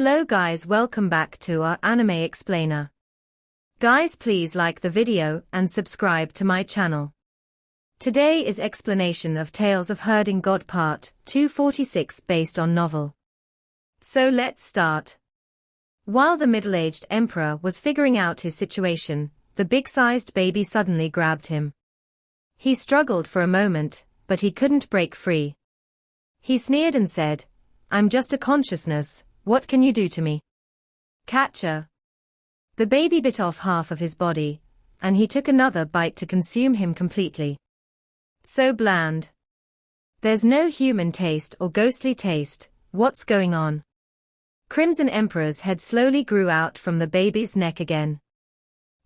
Hello guys, welcome back to our anime explainer. Guys, please like the video and subscribe to my channel. Today is explanation of Tales of Herding God Part 246 based on novel. So let's start. While the middle-aged emperor was figuring out his situation, the big-sized baby suddenly grabbed him. He struggled for a moment, but he couldn't break free. He sneered and said, "I'm just a consciousness. What can you do to me?" Catcher. The baby bit off half of his body, and he took another bite to consume him completely. So bland. There's no human taste or ghostly taste. What's going on? Crimson Emperor's head slowly grew out from the baby's neck again.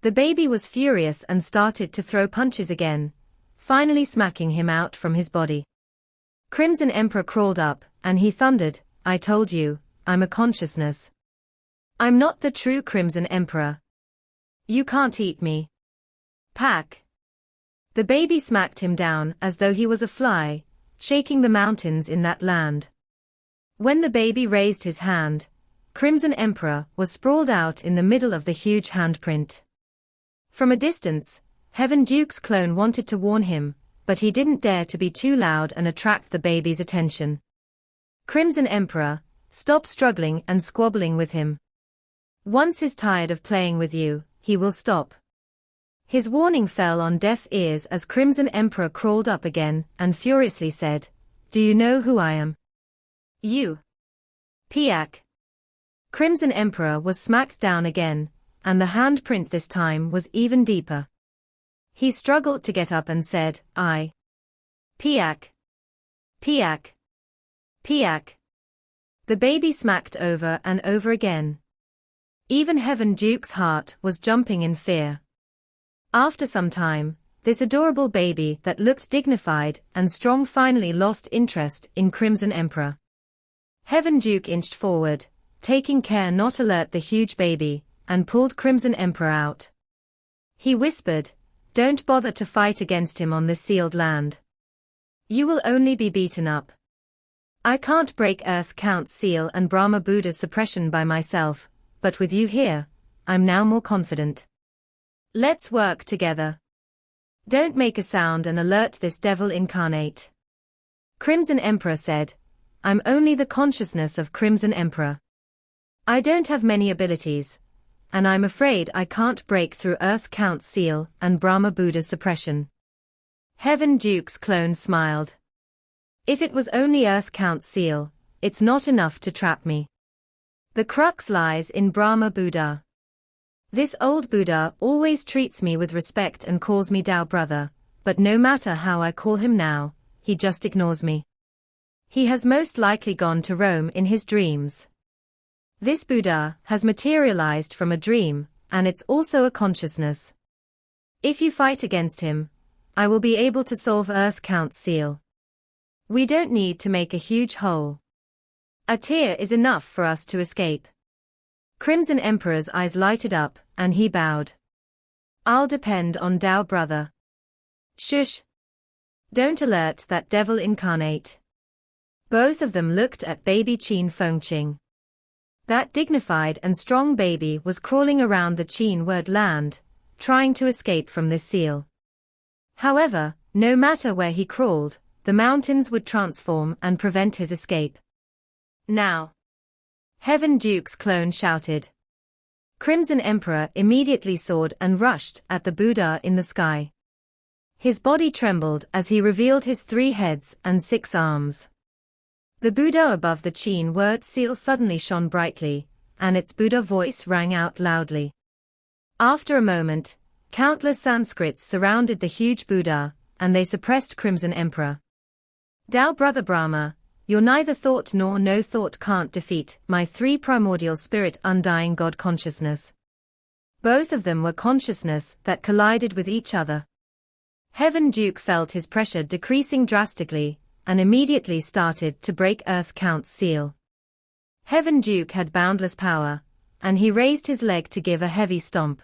The baby was furious and started to throw punches again, finally smacking him out from his body. Crimson Emperor crawled up, and he thundered, "I told you, I'm a consciousness. I'm not the true Crimson Emperor. You can't eat me." Pack. The baby smacked him down as though he was a fly, shaking the mountains in that land. When the baby raised his hand, Crimson Emperor was sprawled out in the middle of the huge handprint. From a distance, Heaven Duke's clone wanted to warn him, but he didn't dare to be too loud and attract the baby's attention. Crimson Emperor, stop struggling and squabbling with him. Once he's tired of playing with you, he will stop. His warning fell on deaf ears as Crimson Emperor crawled up again and furiously said, "Do you know who I am? You." Piak. Crimson Emperor was smacked down again, and the handprint this time was even deeper. He struggled to get up and said, "I." Piak. Piak. Piak. The baby smacked over and over again. Even Heaven Duke's heart was jumping in fear. After some time, this adorable baby that looked dignified and strong finally lost interest in Crimson Emperor. Heaven Duke inched forward, taking care not to alert the huge baby, and pulled Crimson Emperor out. He whispered, "Don't bother to fight against him on this sealed land. You will only be beaten up. I can't break Earth Count's seal and Brahma Buddha's suppression by myself, but with you here, I'm now more confident. Let's work together. Don't make a sound and alert this devil incarnate." Crimson Emperor said, "I'm only the consciousness of Crimson Emperor. I don't have many abilities, and I'm afraid I can't break through Earth Count's seal and Brahma Buddha's suppression." Heaven Duke's clone smiled. "If it was only Earth Count's seal, it's not enough to trap me. The crux lies in Brahma Buddha. This old Buddha always treats me with respect and calls me Tao brother, but no matter how I call him now, he just ignores me. He has most likely gone to Rome in his dreams. This Buddha has materialized from a dream, and it's also a consciousness. If you fight against him, I will be able to solve Earth Count's seal. We don't need to make a huge hole. A tear is enough for us to escape." Crimson Emperor's eyes lighted up, and he bowed. "I'll depend on Tao brother." "Shush! Don't alert that devil incarnate." Both of them looked at baby Qin Fengqing. That dignified and strong baby was crawling around the Qin word land, trying to escape from this seal. However, no matter where he crawled, the mountains would transform and prevent his escape. "Now!" Heaven Duke's clone shouted. Crimson Emperor immediately soared and rushed at the Buddha in the sky. His body trembled as he revealed his 3 heads and 6 arms. The Buddha above the Qin word seal suddenly shone brightly, and its Buddha voice rang out loudly. After a moment, countless Sanskrits surrounded the huge Buddha, and they suppressed Crimson Emperor. "Tao brother Brahma, your neither thought nor no thought can't defeat my 3 primordial spirit undying God consciousness." Both of them were consciousness that collided with each other. Heaven Duke felt his pressure decreasing drastically, and immediately started to break Earth Count's seal. Heaven Duke had boundless power, and he raised his leg to give a heavy stomp.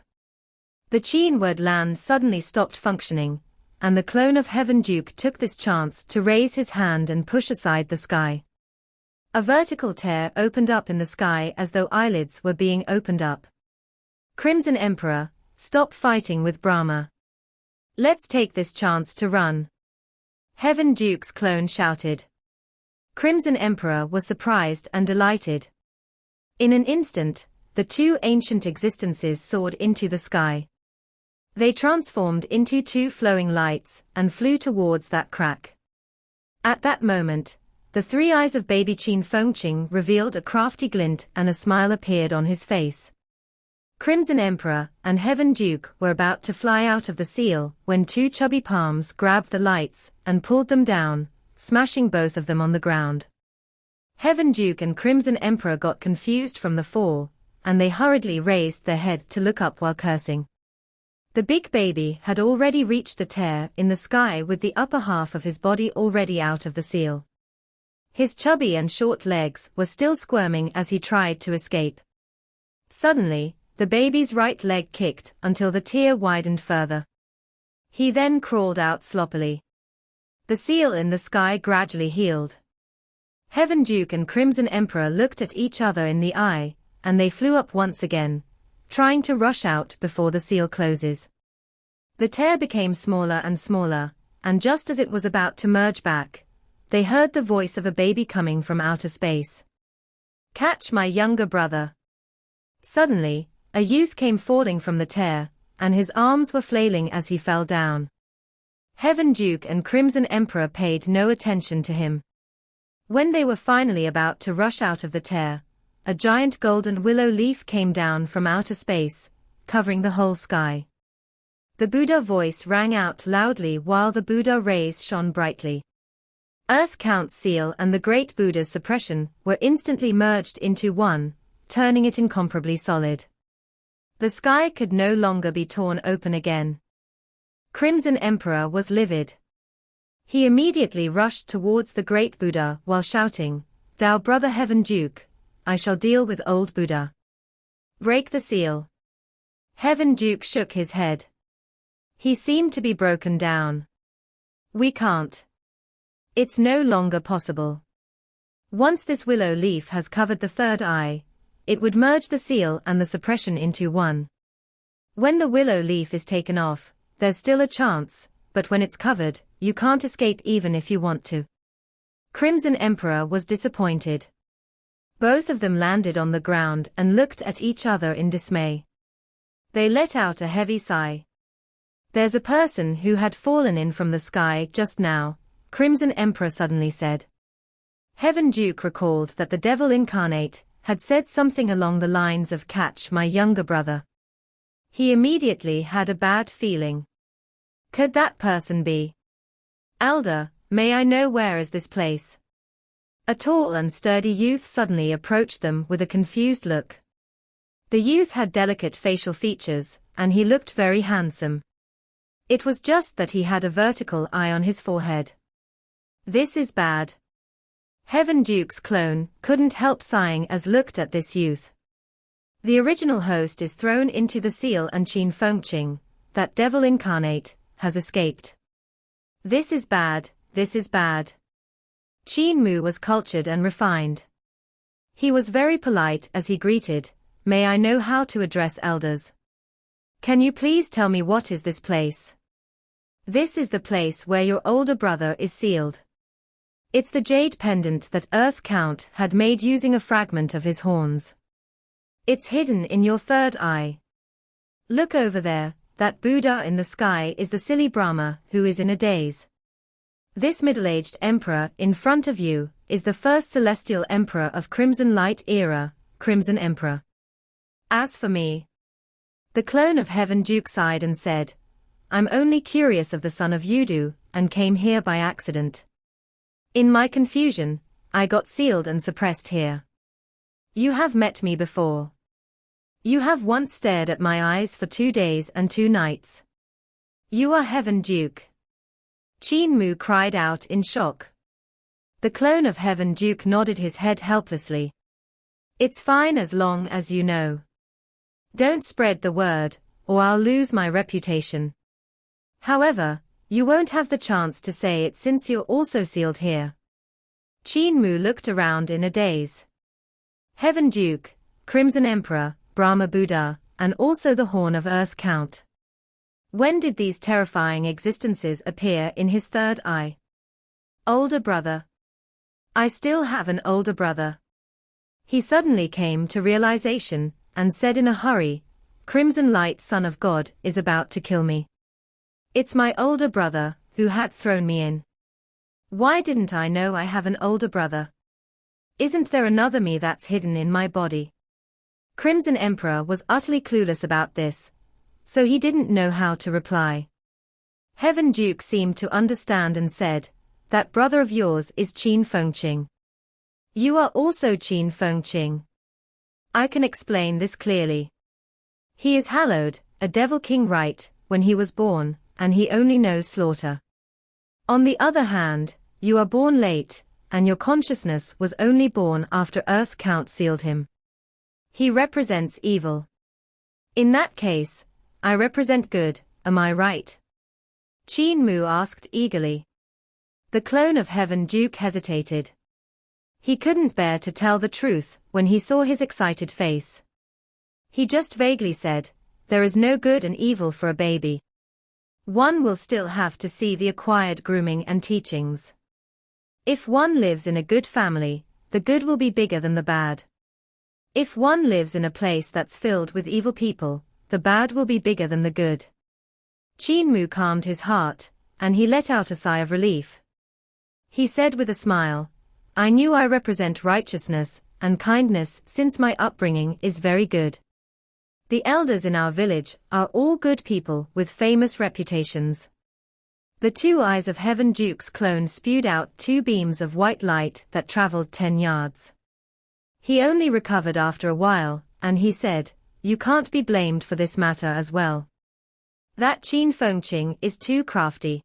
The Qin word land suddenly stopped functioning, and the clone of Heaven Duke took this chance to raise his hand and push aside the sky. A vertical tear opened up in the sky as though eyelids were being opened up. Crimson Emperor, stop fighting with Brahma. Let's take this chance to run. Heaven Duke's clone shouted. Crimson Emperor was surprised and delighted. In an instant, the two ancient existences soared into the sky. They transformed into two flowing lights and flew towards that crack. At that moment, the three eyes of baby Qin Fengqing revealed a crafty glint and a smile appeared on his face. Crimson Emperor and Heaven Duke were about to fly out of the seal when two chubby palms grabbed the lights and pulled them down, smashing both of them on the ground. Heaven Duke and Crimson Emperor got confused from the fall, and they hurriedly raised their head to look up while cursing. The big baby had already reached the tear in the sky with the upper half of his body already out of the seal. His chubby and short legs were still squirming as he tried to escape. Suddenly, the baby's right leg kicked until the tear widened further. He then crawled out sloppily. The seal in the sky gradually healed. Heaven Duke and Crimson Emperor looked at each other in the eye, and they flew up once again, trying to rush out before the seal closes. The tear became smaller and smaller, and just as it was about to merge back, they heard the voice of a baby coming from outer space. Catch my younger brother. Suddenly, a youth came falling from the tear, and his arms were flailing as he fell down. Heaven Duke and Crimson Emperor paid no attention to him. When they were finally about to rush out of the tear, a giant golden willow leaf came down from outer space, covering the whole sky. The Buddha voice rang out loudly while the Buddha rays shone brightly. Earth Count's seal and the great Buddha's suppression were instantly merged into one, turning it incomparably solid. The sky could no longer be torn open again. Crimson Emperor was livid. He immediately rushed towards the great Buddha while shouting, "Thou brother Heaven Duke, I shall deal with old Buddha. Break the seal." Heaven Duke shook his head. He seemed to be broken down. "We can't. It's no longer possible. Once this willow leaf has covered the third eye, it would merge the seal and the suppression into one. When the willow leaf is taken off, there's still a chance, but when it's covered, you can't escape even if you want to." Crimson Emperor was disappointed. Both of them landed on the ground and looked at each other in dismay. They let out a heavy sigh. "There's a person who had fallen in from the sky just now," Crimson Emperor suddenly said. Heaven Duke recalled that the devil incarnate had said something along the lines of "catch my younger brother." He immediately had a bad feeling. Could that person be? "Elder, may I know where is this place?" A tall and sturdy youth suddenly approached them with a confused look. The youth had delicate facial features, and he looked very handsome. It was just that he had a vertical eye on his forehead. "This is bad." Heaven Duke's clone couldn't help sighing as looked at this youth. The original host is thrown into the seal and Qin Fengqing, that devil incarnate, has escaped. This is bad, this is bad. Qin Mu was cultured and refined. He was very polite as he greeted, "May I know how to address elders? Can you please tell me what is this place?" "This is the place where your older brother is sealed. It's the jade pendant that Earth Count had made using a fragment of his horns. It's hidden in your third eye. Look over there, that Buddha in the sky is the silly Brahma who is in a daze. This middle-aged emperor in front of you is the first celestial emperor of Crimson Light era, Crimson Emperor. As for me..." The clone of Heaven Duke sighed and said, "I'm only curious of the son of Yudu, and came here by accident. In my confusion, I got sealed and suppressed here. You have met me before. You have once stared at my eyes for 2 days and 2 nights. You are Heaven Duke." Qin Mu cried out in shock. The clone of Heaven Duke nodded his head helplessly. "It's fine as long as you know. Don't spread the word, or I'll lose my reputation. However, you won't have the chance to say it since you're also sealed here." Qin Mu looked around in a daze. Heaven Duke, Crimson Emperor, Brahma Buddha, and also the Horn of Earth Count. When did these terrifying existences appear in his third eye? Older brother. I still have an older brother. He suddenly came to realization, and said in a hurry, Crimson Light Son of God is about to kill me. It's my older brother, who had thrown me in. Why didn't I know I have an older brother? Isn't there another me that's hidden in my body? Crimson Emperor was utterly clueless about this, so he didn't know how to reply. Heaven Duke seemed to understand and said, that brother of yours is Qin Fengqing. You are also Qin Fengqing. I can explain this clearly. He is hallowed, a devil king right, when he was born, and he only knows slaughter. On the other hand, you are born late, and your consciousness was only born after Earth Count sealed him. He represents evil. In that case, I represent good, am I right? Qin Mu asked eagerly. The clone of Heaven Duke hesitated. He couldn't bear to tell the truth when he saw his excited face. He just vaguely said, there is no good and evil for a baby. One will still have to see the acquired grooming and teachings. If one lives in a good family, the good will be bigger than the bad. If one lives in a place that's filled with evil people, the bad will be bigger than the good. Qin Mu calmed his heart, and he let out a sigh of relief. He said with a smile, I knew I represent righteousness and kindness since my upbringing is very good. The elders in our village are all good people with famous reputations. The two eyes of Heaven Duke's clone spewed out 2 beams of white light that traveled 10 yards. He only recovered after a while, and he said, you can't be blamed for this matter as well. That Qin Fengqing is too crafty.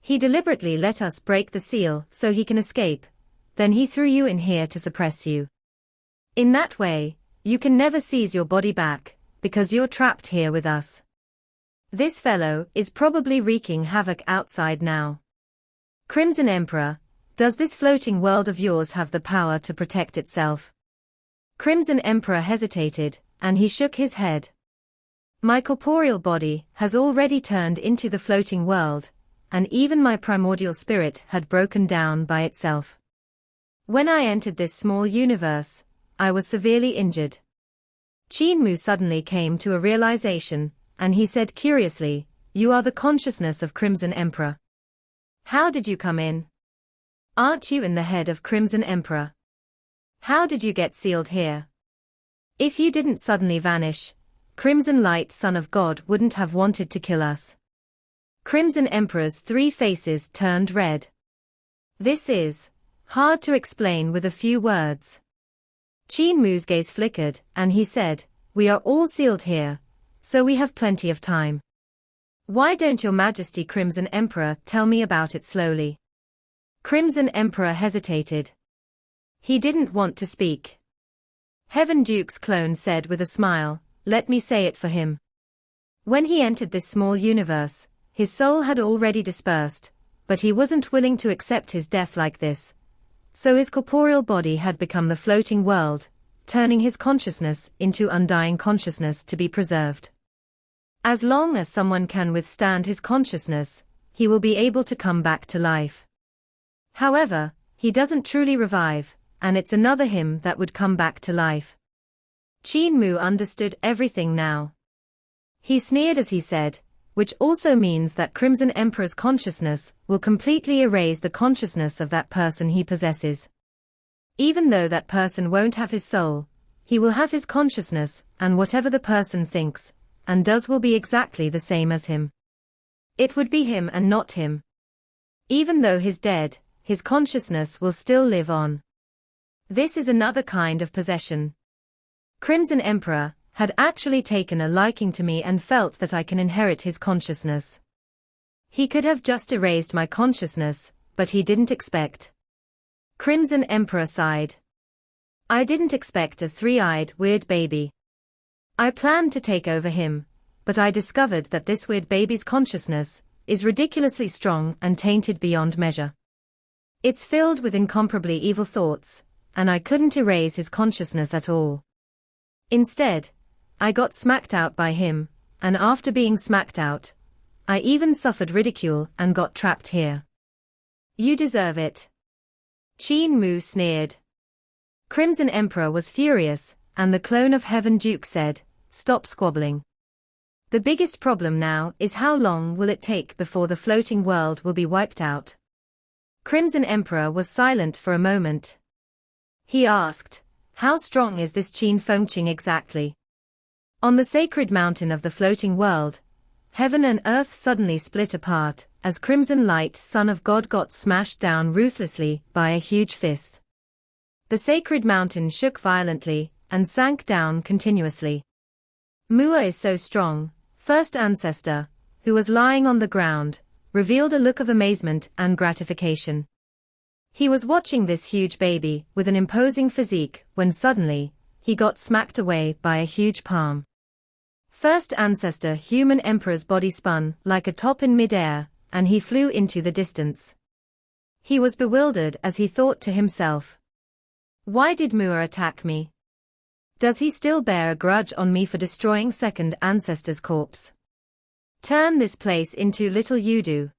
He deliberately let us break the seal so he can escape, then he threw you in here to suppress you. In that way, you can never seize your body back, because you're trapped here with us. This fellow is probably wreaking havoc outside now. Crimson Emperor, does this floating world of yours have the power to protect itself? Crimson Emperor hesitated, and he shook his head. My corporeal body has already turned into the floating world, and even my primordial spirit had broken down by itself. When I entered this small universe, I was severely injured. Qin Mu suddenly came to a realization, and he said curiously, you are the consciousness of Crimson Emperor. How did you come in? Aren't you in the head of Crimson Emperor? How did you get sealed here? If you didn't suddenly vanish, Crimson Light Son of God wouldn't have wanted to kill us. Crimson Emperor's 3 faces turned red. This is hard to explain with a few words. Qin Mu's gaze flickered, and he said, we are all sealed here, so we have plenty of time. Why don't your Majesty Crimson Emperor tell me about it slowly? Crimson Emperor hesitated. He didn't want to speak. Heaven Duke's clone said with a smile, let me say it for him. When he entered this small universe, his soul had already dispersed, but he wasn't willing to accept his death like this. So his corporeal body had become the floating world, turning his consciousness into undying consciousness to be preserved. As long as someone can withstand his consciousness, he will be able to come back to life. However, he doesn't truly revive, and it's another him that would come back to life. Qin Mu understood everything now. He sneered as he said, which also means that Crimson Emperor's consciousness will completely erase the consciousness of that person he possesses. Even though that person won't have his soul, he will have his consciousness, and whatever the person thinks and does will be exactly the same as him. It would be him and not him. Even though he's dead, his consciousness will still live on. This is another kind of possession. Crimson Emperor had actually taken a liking to me and felt that I can inherit his consciousness. He could have just erased my consciousness, but he didn't expect. Crimson Emperor sighed. I didn't expect a 3-eyed weird baby. I planned to take over him, but I discovered that this weird baby's consciousness is ridiculously strong and tainted beyond measure. It's filled with incomparably evil thoughts, and I couldn't erase his consciousness at all. Instead, I got smacked out by him, and after being smacked out, I even suffered ridicule and got trapped here. You deserve it. Qin Mu sneered. Crimson Emperor was furious, and the clone of Heaven Duke said, "Stop squabbling. The biggest problem now is how long will it take before the floating world will be wiped out?" Crimson Emperor was silent for a moment. He asked, "How strong is this Qin Fengqing exactly?" On the sacred mountain of the floating world, heaven and earth suddenly split apart, as Crimson Light, son of God, got smashed down ruthlessly by a huge fist. The sacred mountain shook violently, and sank down continuously. Mua is so strong, first ancestor, who was lying on the ground, revealed a look of amazement and gratification. He was watching this huge baby with an imposing physique when suddenly, he got smacked away by a huge palm. First ancestor human emperor's body spun like a top in midair, and he flew into the distance. He was bewildered as he thought to himself, "Why did Mua attack me? Does he still bear a grudge on me for destroying second ancestor's corpse? Turn this place into Little Yudu."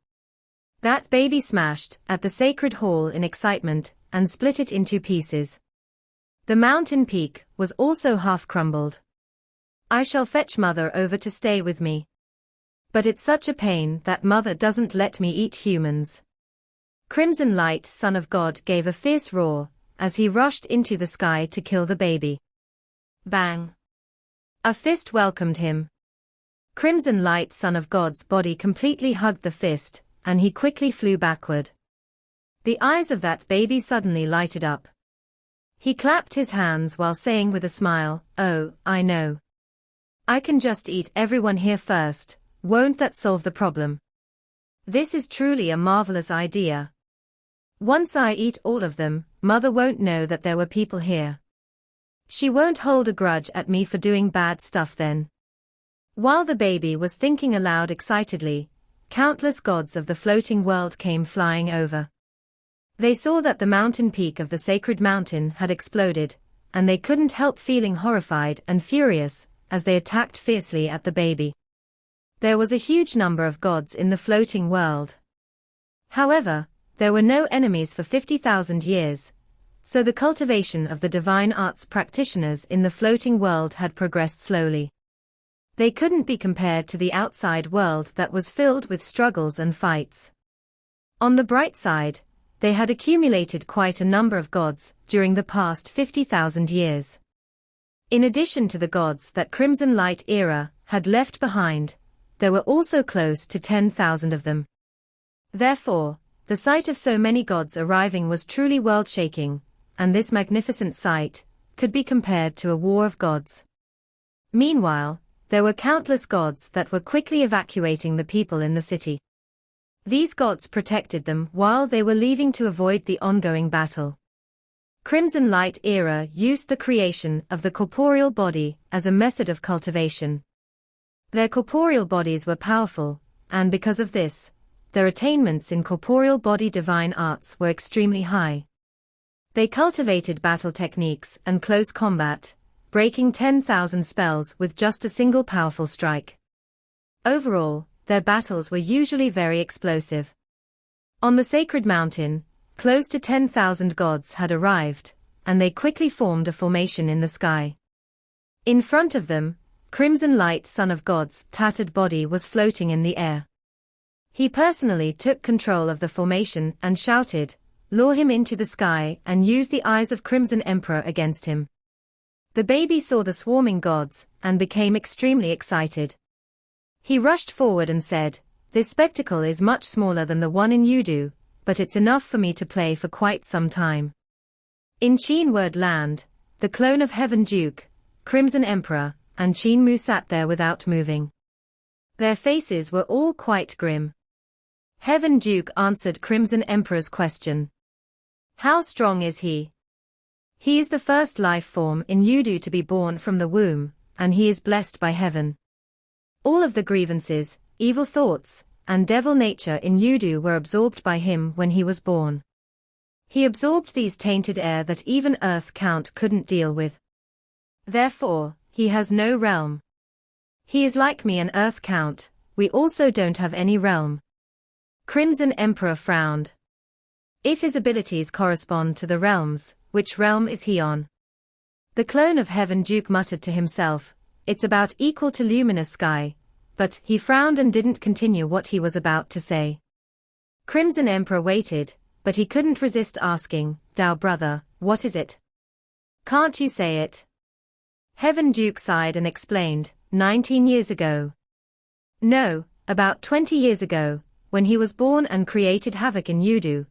That baby smashed at the sacred hall in excitement and split it into pieces. The mountain peak was also half crumbled. "I shall fetch Mother over to stay with me. But it's such a pain that Mother doesn't let me eat humans." Crimson Light, son of God, gave a fierce roar as he rushed into the sky to kill the baby. Bang! A fist welcomed him. Crimson Light, son of God's body completely hugged the fist, and he quickly flew backward. The eyes of that baby suddenly lighted up. He clapped his hands while saying with a smile, "Oh, I know. I can just eat everyone here first, won't that solve the problem? This is truly a marvelous idea. Once I eat all of them, Mother won't know that there were people here. She won't hold a grudge at me for doing bad stuff then." While the baby was thinking aloud excitedly, countless gods of the floating world came flying over. They saw that the mountain peak of the sacred mountain had exploded, and they couldn't help feeling horrified and furious as they attacked fiercely at the baby. There was a huge number of gods in the floating world. However, there were no enemies for 50,000 years, so the cultivation of the divine arts practitioners in the floating world had progressed slowly. They couldn't be compared to the outside world that was filled with struggles and fights. On the bright side, they had accumulated quite a number of gods during the past 50,000 years. In addition to the gods that Crimson Light era had left behind, there were also close to 10,000 of them. Therefore, the sight of so many gods arriving was truly world-shaking, and this magnificent sight could be compared to a war of gods. Meanwhile, there were countless gods that were quickly evacuating the people in the city. These gods protected them while they were leaving to avoid the ongoing battle. Crimson Light era used the creation of the corporeal body as a method of cultivation. Their corporeal bodies were powerful, and because of this, their attainments in corporeal body divine arts were extremely high. They cultivated battle techniques and close combat, breaking 10,000 spells with just a single powerful strike. Overall, their battles were usually very explosive. On the sacred mountain, close to 10,000 gods had arrived, and they quickly formed a formation in the sky. In front of them, Crimson Light, son of God's tattered body was floating in the air. He personally took control of the formation and shouted, "Lure him into the sky and use the eyes of Crimson Emperor against him." The baby saw the swarming gods and became extremely excited. He rushed forward and said, "This spectacle is much smaller than the one in Yudu, but it's enough for me to play for quite some time." In Qin Word Land, the clone of Heaven Duke, Crimson Emperor, and Qin Mu sat there without moving. Their faces were all quite grim. Heaven Duke answered Crimson Emperor's question. "How strong is he?" "He is the first life form in Yudu to be born from the womb, and he is blessed by heaven. All of the grievances, evil thoughts, and devil nature in Yudu were absorbed by him when he was born. He absorbed these tainted air that even Earth Count couldn't deal with. Therefore, he has no realm. He is like me and Earth Count, we also don't have any realm. Crimson Emperor frowned. If his abilities correspond to the realms, which realm is he on? The clone of Heaven Duke muttered to himself, it's about equal to luminous sky, but he frowned and didn't continue what he was about to say. Crimson Emperor waited, but he couldn't resist asking, Dao brother, what is it? Can't you say it? Heaven Duke sighed and explained, 19 years ago. No, about 20 years ago, when he was born and created havoc in Yudu,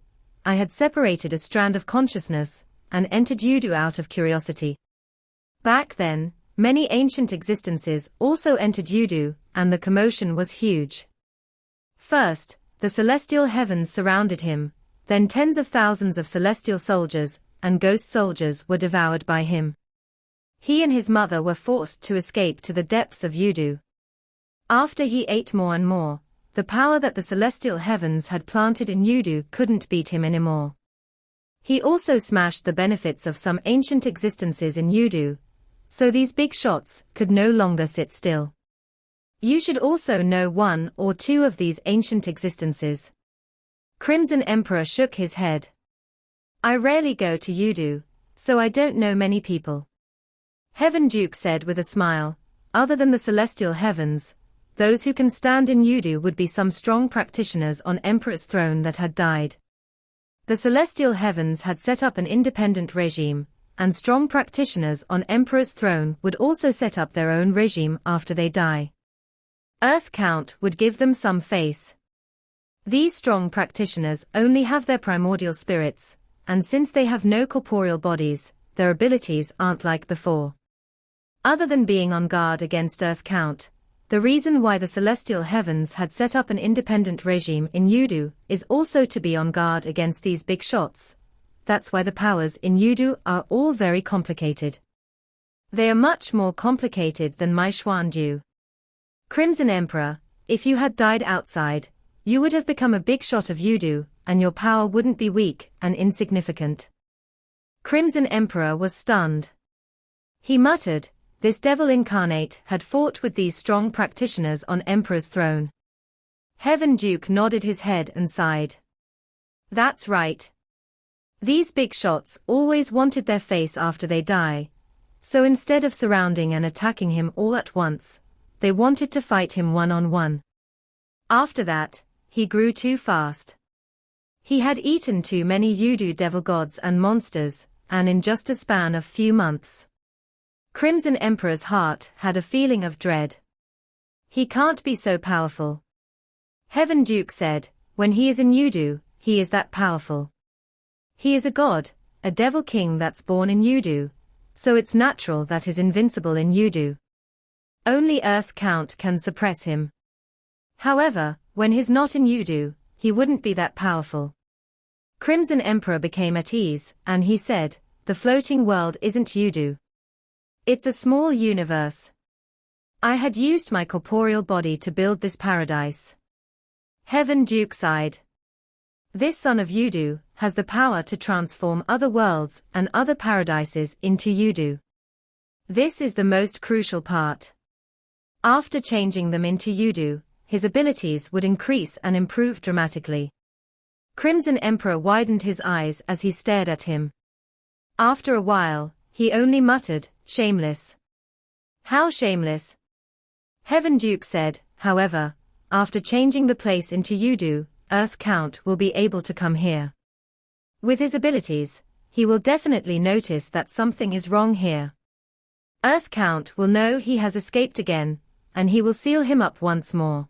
I had separated a strand of consciousness, and entered Yudu out of curiosity. Back then, many ancient existences also entered Yudu, and the commotion was huge. First, the celestial heavens surrounded him, then tens of thousands of celestial soldiers, and ghost soldiers were devoured by him. He and his mother were forced to escape to the depths of Yudu. After he ate more and more, the power that the celestial heavens had planted in Yudu couldn't beat him anymore. He also smashed the benefits of some ancient existences in Yudu, so these big shots could no longer sit still. You should also know one or two of these ancient existences. Crimson Emperor shook his head. I rarely go to Yudu, so I don't know many people. Heaven Duke said with a smile, other than the celestial heavens, those who can stand in Yudu would be some strong practitioners on Emperor's throne that had died. The celestial heavens had set up an independent regime, and strong practitioners on Emperor's throne would also set up their own regime after they die. Earth Count would give them some face. These strong practitioners only have their primordial spirits, and since they have no corporeal bodies, their abilities aren't like before. Other than being on guard against Earth Count, the reason why the celestial heavens had set up an independent regime in Yudu is also to be on guard against these big shots. That's why the powers in Yudu are all very complicated. They are much more complicated than my Xuandu. Crimson Emperor, if you had died outside, you would have become a big shot of Yudu, and your power wouldn't be weak and insignificant. Crimson Emperor was stunned. He muttered, this devil incarnate had fought with these strong practitioners on Emperor's throne. Heaven Duke nodded his head and sighed. That's right. These big shots always wanted their face after they die, so instead of surrounding and attacking him all at once, they wanted to fight him one-on-one. After that, he grew too fast. He had eaten too many Yudu devil gods and monsters, and in just a span of few months. Crimson Emperor's heart had a feeling of dread. He can't be so powerful. Heaven Duke said, when he is in Yudu, he is that powerful. He is a god, a devil king that's born in Yudu, so it's natural that he's invincible in Yudu. Only Earth Count can suppress him. However, when he's not in Yudu, he wouldn't be that powerful. Crimson Emperor became at ease, and he said, the floating world isn't Yudu. It's a small universe. I had used my corporeal body to build this paradise. Heaven Duke sighed. This son of Yudu has the power to transform other worlds and other paradises into Yudu. This is the most crucial part. After changing them into Yudu, his abilities would increase and improve dramatically. Crimson Emperor widened his eyes as he stared at him. After a while, he only muttered, shameless. How shameless? Heaven Duke said, however, after changing the place into Yudu, Earth Count will be able to come here. With his abilities, he will definitely notice that something is wrong here. Earth Count will know he has escaped again, and he will seal him up once more.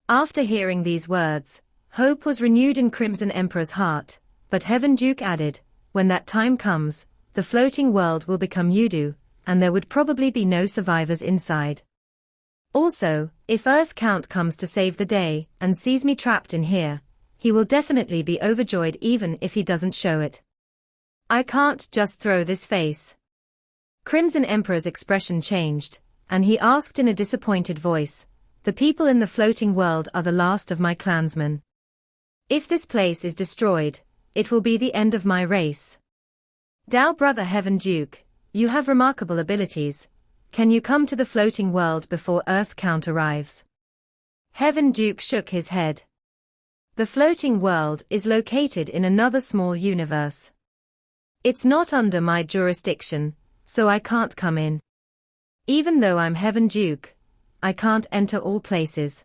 After hearing these words, hope was renewed in Crimson Emperor's heart, but Heaven Duke added, when that time comes, the floating world will become Yudu, and there would probably be no survivors inside. Also, if Earth Count comes to save the day, and sees me trapped in here, he will definitely be overjoyed even if he doesn't show it. I can't just throw this face. Crimson Emperor's expression changed, and he asked in a disappointed voice, the people in the floating world are the last of my clansmen. If this place is destroyed, it will be the end of my race. Dao brother Heaven Duke, you have remarkable abilities. Can you come to the floating world before Earth Count arrives? Heaven Duke shook his head. The floating world is located in another small universe. It's not under my jurisdiction, so I can't come in. Even though I'm Heaven Duke, I can't enter all places.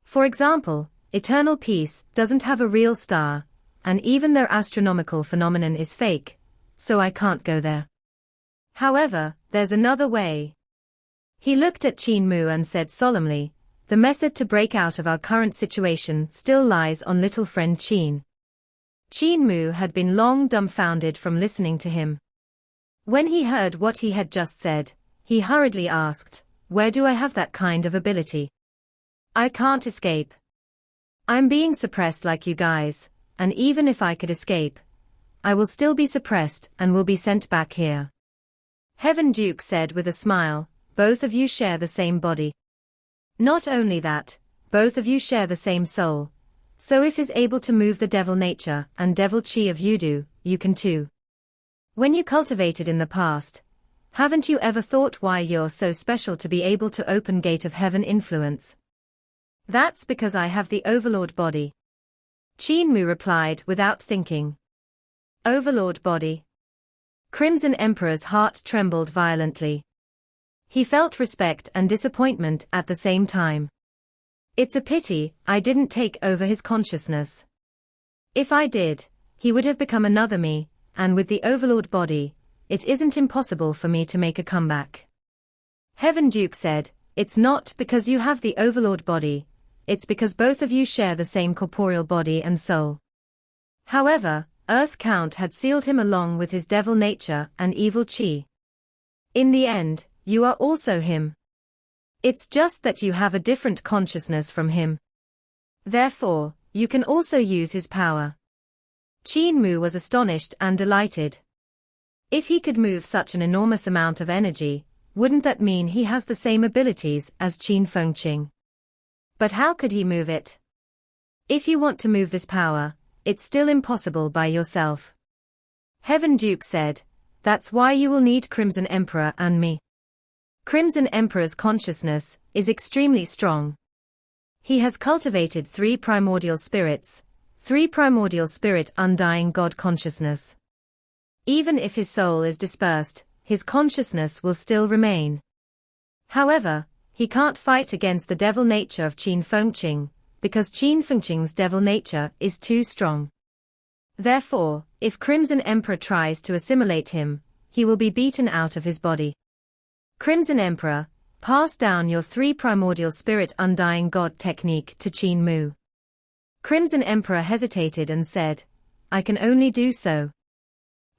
For example, Eternal Peace doesn't have a real star, and even their astronomical phenomenon is fake, so I can't go there. However, there's another way. He looked at Qin Mu and said solemnly, the method to break out of our current situation still lies on little friend Qin. Qin Mu had been long dumbfounded from listening to him. When he heard what he had just said, he hurriedly asked, where do I have that kind of ability? I can't escape. I'm being suppressed like you guys, and even if I could escape, I will still be suppressed and will be sent back here. Heaven Duke said with a smile, both of you share the same body. Not only that, both of you share the same soul, so if is able to move the devil nature and devil chi of you can too. When you cultivated in the past, haven't you ever thought why you're so special to be able to open gate of heaven influence? That's because I have the overlord body. Qin Mu replied without thinking. Overlord body. Crimson Emperor's heart trembled violently. He felt respect and disappointment at the same time. It's a pity I didn't take over his consciousness. If I did, he would have become another me, and with the overlord body, it isn't impossible for me to make a comeback. Heaven Duke said, it's not because you have the overlord body, it's because both of you share the same corporeal body and soul. However, Earth Count had sealed him along with his devil nature and evil chi. In the end, you are also him. It's just that you have a different consciousness from him. Therefore, you can also use his power. Qin Mu was astonished and delighted. If he could move such an enormous amount of energy, wouldn't that mean he has the same abilities as Qin Fengqing? But how could he move it? If you want to move this power, it's still impossible by yourself. Heaven Duke said, that's why you will need Crimson Emperor and me. Crimson Emperor's consciousness is extremely strong. He has cultivated 3 primordial spirits, 3 primordial spirit undying God consciousness. Even if his soul is dispersed, his consciousness will still remain. However, he can't fight against the devil nature of Qin Fengqing, because Qin Fengqing's devil nature is too strong. Therefore, if Crimson Emperor tries to assimilate him, he will be beaten out of his body. Crimson Emperor, pass down your 3 primordial spirit undying God technique to Qin Mu. Crimson Emperor hesitated and said, I can only do so.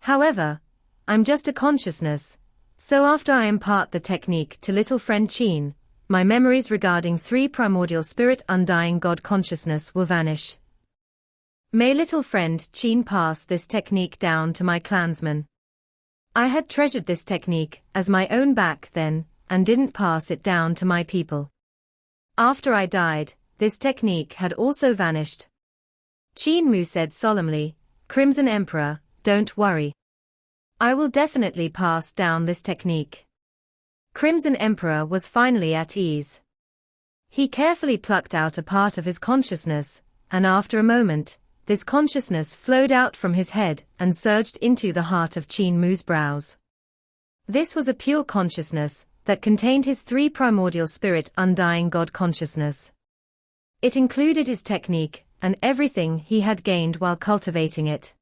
However, I'm just a consciousness, so after I impart the technique to little friend Qin, my memories regarding 3 primordial spirit undying God consciousness will vanish. May little friend Qin pass this technique down to my clansmen. I had treasured this technique as my own back then, and didn't pass it down to my people. After I died, this technique had also vanished. Qin Mu said solemnly, Crimson Emperor, don't worry. I will definitely pass down this technique. Crimson Emperor was finally at ease. He carefully plucked out a part of his consciousness, and after a moment, this consciousness flowed out from his head and surged into the heart of Qin Mu's brows. This was a pure consciousness that contained his 3 primordial spirit undying God consciousness. It included his technique and everything he had gained while cultivating it.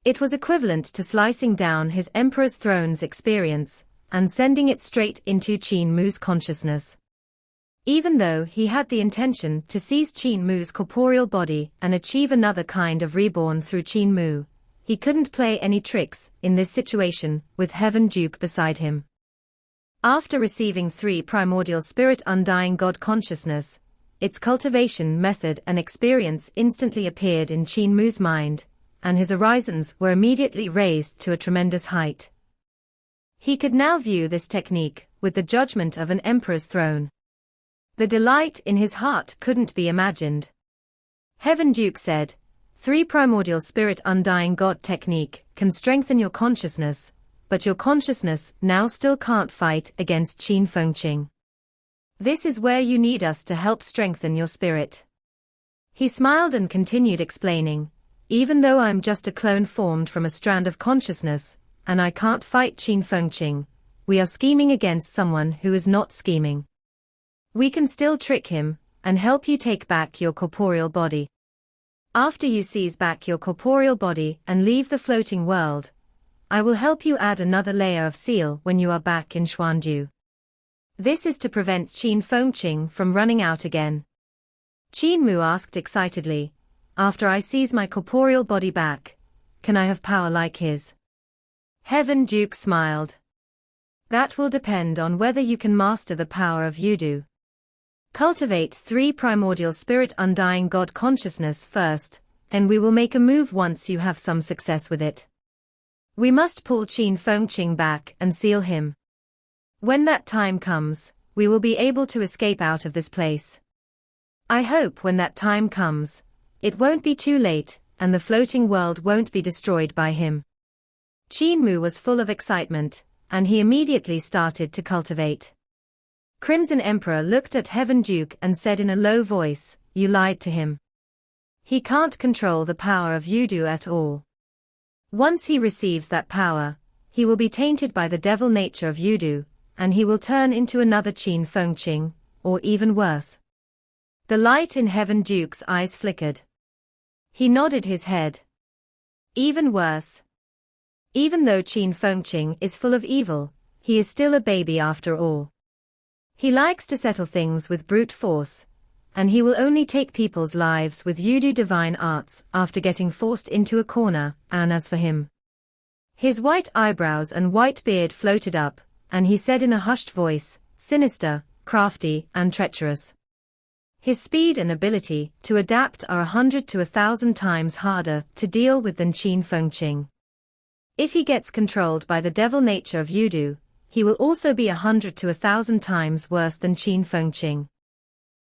It was equivalent to slicing down his Emperor's Throne's experience and sending it straight into Qin Mu's consciousness. Even though he had the intention to seize Qin Mu's corporeal body and achieve another kind of reborn through Qin Mu, he couldn't play any tricks in this situation with Heaven Duke beside him. After receiving 3 primordial spirit undying God consciousness, its cultivation method and experience instantly appeared in Qin Mu's mind, and his horizons were immediately raised to a tremendous height. He could now view this technique with the judgment of an emperor's throne. The delight in his heart couldn't be imagined. Heaven Duke said, 3 Primordial Spirit Undying God technique can strengthen your consciousness, but your consciousness now still can't fight against Qin Fengqing. This is where you need us to help strengthen your spirit. He smiled and continued explaining, even though I'm just a clone formed from a strand of consciousness, and I can't fight Qin Fengqing, we are scheming against someone who is not scheming. We can still trick him, and help you take back your corporeal body. After you seize back your corporeal body and leave the floating world, I will help you add another layer of seal when you are back in Xuandu. This is to prevent Qin Fengqing from running out again. Qin Mu asked excitedly, after I seize my corporeal body back, can I have power like his? Heaven Duke smiled. That will depend on whether you can master the power of Yudu. Cultivate 3 Primordial Spirit Undying God consciousness first, then we will make a move once you have some success with it. We must pull Qin Fengqing back and seal him. When that time comes, we will be able to escape out of this place. I hope when that time comes, it won't be too late, and the floating world won't be destroyed by him. Qin Mu was full of excitement, and he immediately started to cultivate. Crimson Emperor looked at Heaven Duke and said in a low voice, you lied to him. He can't control the power of Yudu at all. Once he receives that power, he will be tainted by the devil nature of Yudu, and he will turn into another Qin Fengqing, or even worse. The light in Heaven Duke's eyes flickered. He nodded his head. Even worse. Even though Qin Fengqing is full of evil, he is still a baby after all. He likes to settle things with brute force, and he will only take people's lives with Yudu divine arts after getting forced into a corner, and as for him. His white eyebrows and white beard floated up, and he said in a hushed voice, sinister, crafty, and treacherous. His speed and ability to adapt are 100 to 1,000 times harder to deal with than Qin Fengqing. If he gets controlled by the devil nature of Yudu, he will also be 100 to 1,000 times worse than Qin Fengqing.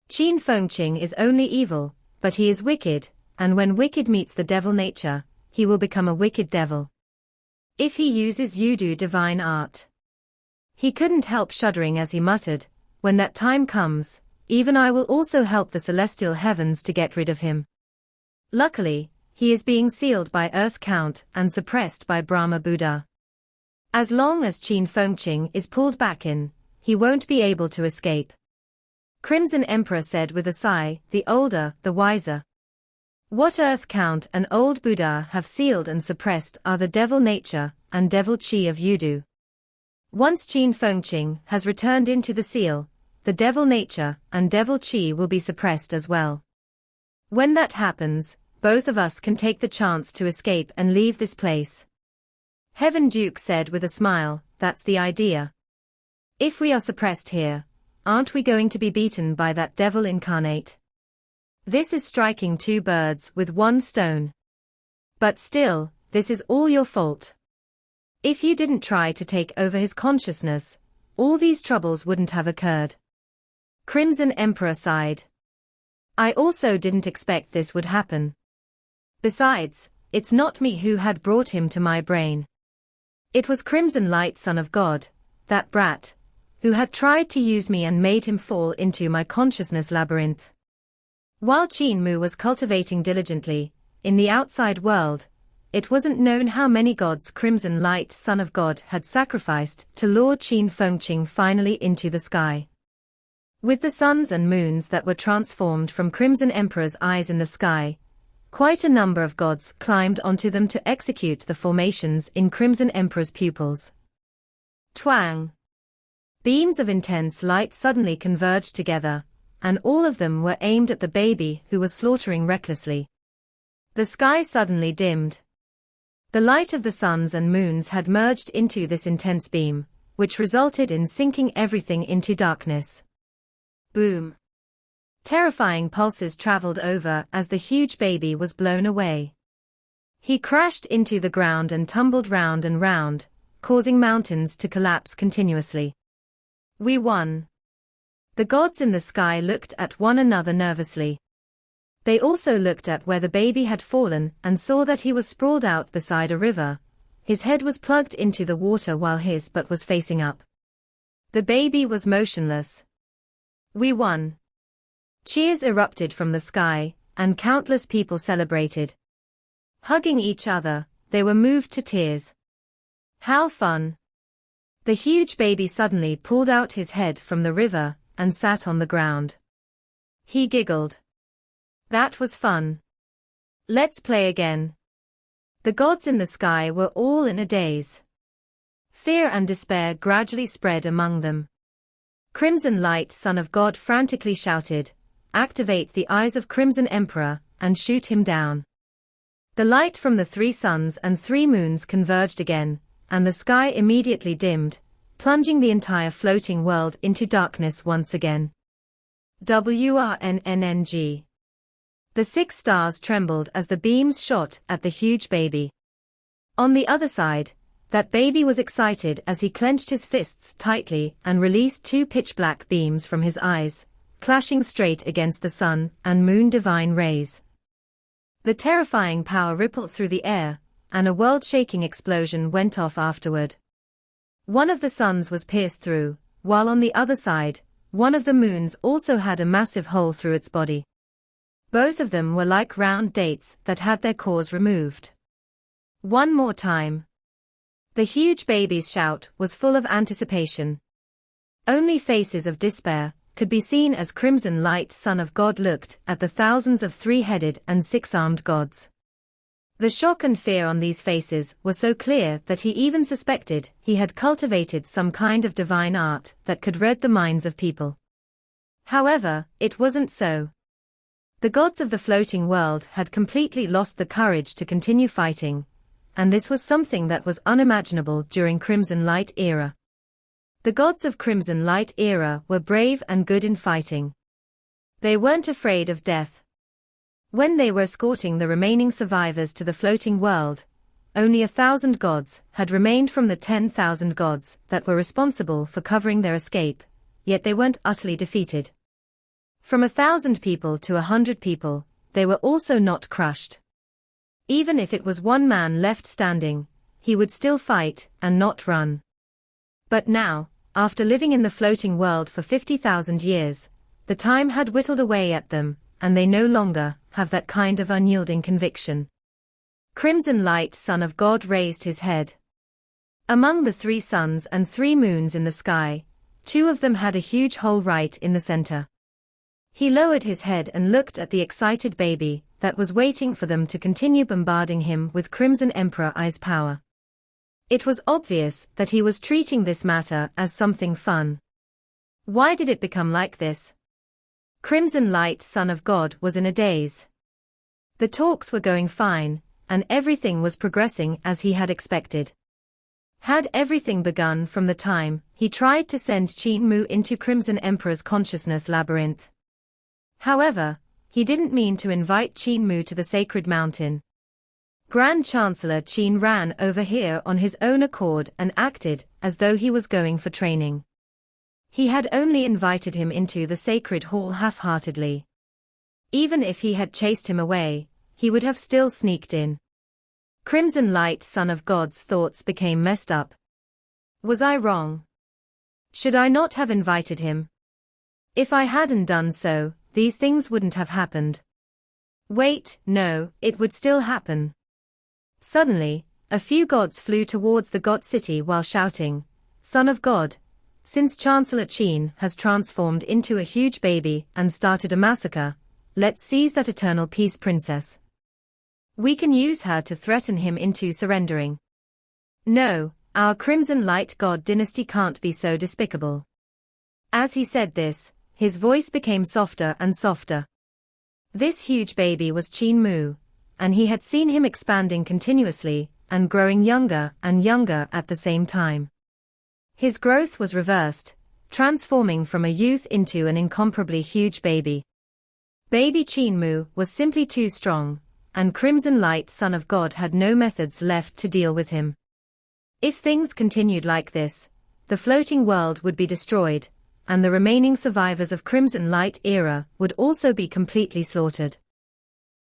Qin Fengqing is only evil, but he is wicked, and when wicked meets the devil nature, he will become a wicked devil. If he uses Yudu divine art. He couldn't help shuddering as he muttered, when that time comes, even I will also help the celestial heavens to get rid of him. Luckily, he is being sealed by Earth Count and suppressed by Brahma Buddha. As long as Qin Fengqing is pulled back in, he won't be able to escape. Crimson Emperor said with a sigh, the older, the wiser. What Earth Count and old Buddha have sealed and suppressed are the devil nature and devil chi of Yudu. Once Qin Fengqing has returned into the seal, the devil nature and devil chi will be suppressed as well. When that happens, both of us can take the chance to escape and leave this place. Heaven Duke said with a smile, that's the idea. If we are suppressed here, aren't we going to be beaten by that devil incarnate? This is striking 2 birds with 1 stone. But still, this is all your fault. If you didn't try to take over his consciousness, all these troubles wouldn't have occurred. Crimson Emperor sighed. I also didn't expect this would happen. Besides, it's not me who had brought him to my brain. It was Crimson Light Son of God, that brat, who had tried to use me and made him fall into my consciousness labyrinth. While Qin Mu was cultivating diligently, in the outside world, it wasn't known how many gods Crimson Light Son of God had sacrificed to lure Qin Fengqing finally into the sky. With the suns and moons that were transformed from Crimson Emperor's eyes in the sky, quite a number of gods climbed onto them to execute the formations in Crimson Emperor's pupils. Twang! Beams of intense light suddenly converged together, and all of them were aimed at the baby who was slaughtering recklessly. The sky suddenly dimmed. The light of the suns and moons had merged into this intense beam, which resulted in sinking everything into darkness. Boom! Terrifying pulses traveled over as the huge baby was blown away. He crashed into the ground and tumbled round and round, causing mountains to collapse continuously. We won. The gods in the sky looked at one another nervously. They also looked at where the baby had fallen and saw that he was sprawled out beside a river. His head was plugged into the water while his butt was facing up. The baby was motionless. We won. Cheers erupted from the sky, and countless people celebrated. Hugging each other, they were moved to tears. How fun! The huge baby suddenly pulled out his head from the river and sat on the ground. He giggled. That was fun. Let's play again. The gods in the sky were all in a daze. Fear and despair gradually spread among them. Crimson Light, son of God, frantically shouted, "Activate the eyes of Crimson Emperor, and shoot him down." The light from the 3 suns and 3 moons converged again, and the sky immediately dimmed, plunging the entire floating world into darkness once again. WRNNNG. The 6 stars trembled as the beams shot at the huge baby. On the other side, that baby was excited as he clenched his fists tightly and released 2 pitch-black beams from his eyes, clashing straight against the sun and moon divine rays. The terrifying power rippled through the air, and a world-shaking explosion went off afterward. One of the suns was pierced through, while on the other side, one of the moons also had a massive hole through its body. Both of them were like round dates that had their cores removed. One more time. The huge baby's shout was full of anticipation. Only faces of despair could be seen as Crimson Light, son of God, looked at the thousands of 3-headed and 6-armed gods. The shock and fear on these faces were so clear that he even suspected he had cultivated some kind of divine art that could read the minds of people. However, it wasn't so. The gods of the floating world had completely lost the courage to continue fighting, and this was something that was unimaginable during Crimson Light era. The gods of Crimson Light era were brave and good in fighting. They weren't afraid of death. When they were escorting the remaining survivors to the floating world, only 1,000 gods had remained from the 10,000 gods that were responsible for covering their escape, yet they weren't utterly defeated. From 1,000 people to 100 people, they were also not crushed. Even if it was one man left standing, he would still fight and not run. But now, after living in the floating world for 50,000 years, the time had whittled away at them, and they no longer have that kind of unyielding conviction. Crimson Light, son of God, raised his head. Among the 3 suns and 3 moons in the sky, 2 of them had a huge hole right in the center. He lowered his head and looked at the excited baby that was waiting for them to continue bombarding him with Crimson Emperor Eyes power. It was obvious that he was treating this matter as something fun. Why did it become like this? Crimson Light, son of God, was in a daze. The talks were going fine, and everything was progressing as he had expected. Had everything begun from the time he tried to send Qin Mu into Crimson Emperor's consciousness labyrinth. However, he didn't mean to invite Qin Mu to the sacred mountain. Grand Chancellor Qin ran over here on his own accord and acted as though he was going for training. He had only invited him into the sacred hall half-heartedly. Even if he had chased him away, he would have still sneaked in. Crimson Light, son of God's thoughts became messed up. Was I wrong? Should I not have invited him? If I hadn't done so, these things wouldn't have happened. Wait, no, it would still happen. Suddenly, a few gods flew towards the god city while shouting, "Son of God, since Chancellor Qin has transformed into a huge baby and started a massacre, let's seize that eternal peace princess. We can use her to threaten him into surrendering. No, our Crimson Light God dynasty can't be so despicable." As he said this, his voice became softer and softer. This huge baby was Qin Mu, and he had seen him expanding continuously and growing younger and younger at the same time. His growth was reversed, transforming from a youth into an incomparably huge baby. Baby Qin Mu was simply too strong, and Crimson Light, son of God, had no methods left to deal with him. If things continued like this, the floating world would be destroyed, and the remaining survivors of Crimson Light era would also be completely slaughtered.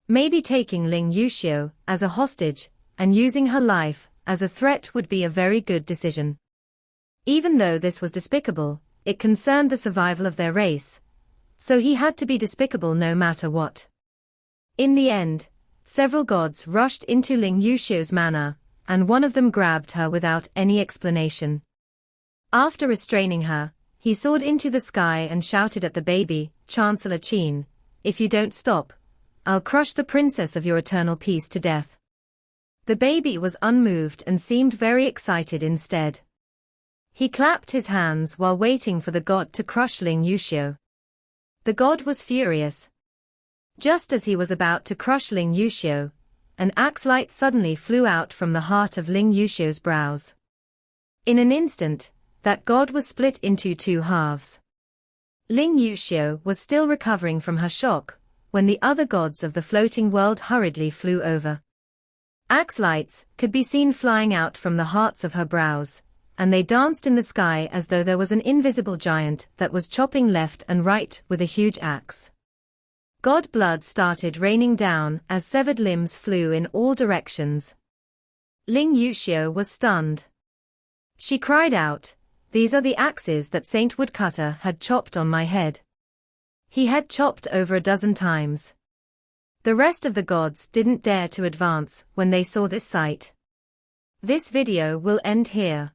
Maybe taking Ling Yuxiu as a hostage and using her life as a threat would be a very good decision. Even though this was despicable, it concerned the survival of their race, so he had to be despicable no matter what. In the end, several gods rushed into Ling Yuxiu's manor, and one of them grabbed her without any explanation. After restraining her, he soared into the sky and shouted at the baby, "Chancellor Qin, if you don't stop, I'll crush the princess of your eternal peace to death." The baby was unmoved and seemed very excited instead. He clapped his hands while waiting for the god to crush Ling Yuxiu. The god was furious. Just as he was about to crush Ling Yuxiu, an axe light suddenly flew out from the heart of Ling Yuxiu's brows. In an instant, that god was split into two halves. Ling Yuxiu was still recovering from her shock when the other gods of the floating world hurriedly flew over. Axe lights could be seen flying out from the hearts of her brows, and they danced in the sky as though there was an invisible giant that was chopping left and right with a huge axe. God blood started raining down as severed limbs flew in all directions. Ling Yuxiu was stunned. She cried out, "These are the axes that Saint Woodcutter had chopped on my head." He had chopped over a dozen times. The rest of the gods didn't dare to advance when they saw this sight. This video will end here.